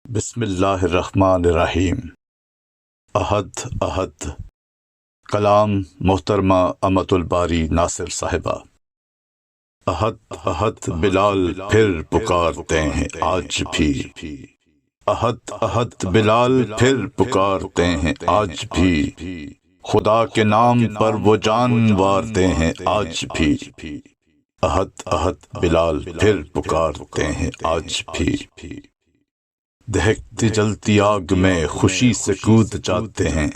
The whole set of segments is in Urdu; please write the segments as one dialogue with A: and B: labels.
A: بسم اللہ الرحمن الرحیم۔ احد احد۔ کلام محترمہ امت الباری ناصر صاحبہ۔ احد احد بلال پھر پکارتے ہیں آج بھی، احد احد بلال پھر پکارتے ہیں آج بھی، خدا کے نام پر وہ جان وارتے ہیں آج بھی، احد احد بلال پھر پکارتے ہیں آج بھی۔ دہکتی جلتی آگ میں خوشی سے کود جاتے ہیں،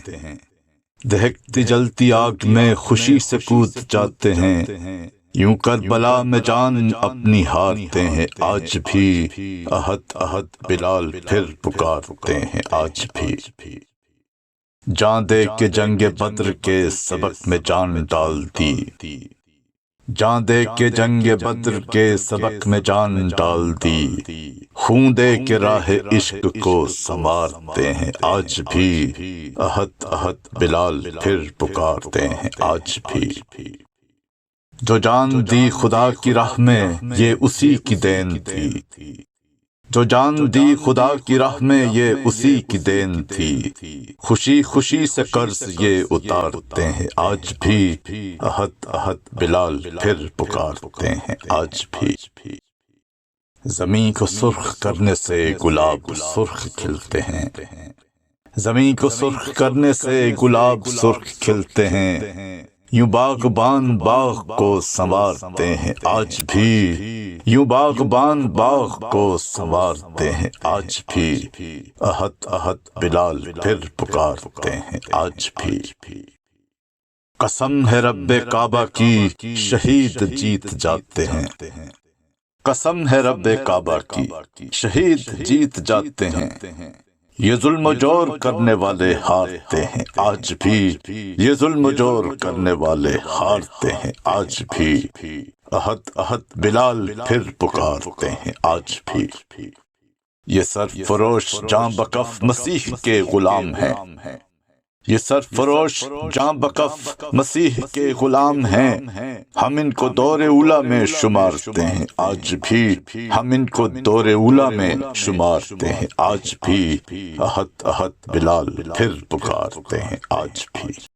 A: دہکتی جلتی آگ میں خوشی سے کود جاتے ہیں، یوں کربلا میں جان اپنی ہارتے ہیں آج بھی، احد احد بلال پھر پکارتے ہیں آج بھی۔ جان دے کے جنگ بدر کے سبق میں جان ڈال دی، جان دے کے جنگ بدر کے سبق میں جان ڈال دی، خون دے کے راہ عشق کو سنوارتے ہیں آج بھی، احد احد بلال پھر پکارتے ہیں آج بھی۔ جو جان دی خدا کی راہ میں یہ اسی کی دین تھی، جو جان دی خدا کی راہ میں یہ اسی کی دین تھی، خوشی خوشی سے قرض یہ اتارتے ہیں آج بھی، احد احد بلال پھر پکارتے ہیں آج بھی۔ زمین کو سرخ کرنے سے گلاب سرخ کھلتے ہیں، زمین کو سرخ کرنے سے گلاب سرخ کھلتے ہیں، یوں باغبان باغ کو سنوارتے ہیں آج بھی، یوں باغبان باغ کو سنوارتے ہیں آج بھی، احد احد بلال پھر پکارتے ہیں آج بھی۔ قسم ہے رب کعبہ کی شہید جیت جاتے ہیں، قسم ہے رب کعبہ کی شہید جیت جاتے ہیں، یہ ظلم و جور کرنے والے ہارتے ہیں آج بھی، یہ ظلم و جور کرنے والے ہارتے ہیں آج بھی، احد احد بلال پھر پکارتے ہیں آج بھی۔ یہ سرفروش جاں بکف مسیح کے غلام ہیں، یہ سرفروش جاں بکف مسیح کے غلام ہیں، ہم ان کو دور اولیٰ میں شمارتے ہیں آج بھی، ہم ان کو دور اولیٰ میں شمارتے ہیں آج بھی، احد احد بلال پھر پکارتے ہیں آج بھی۔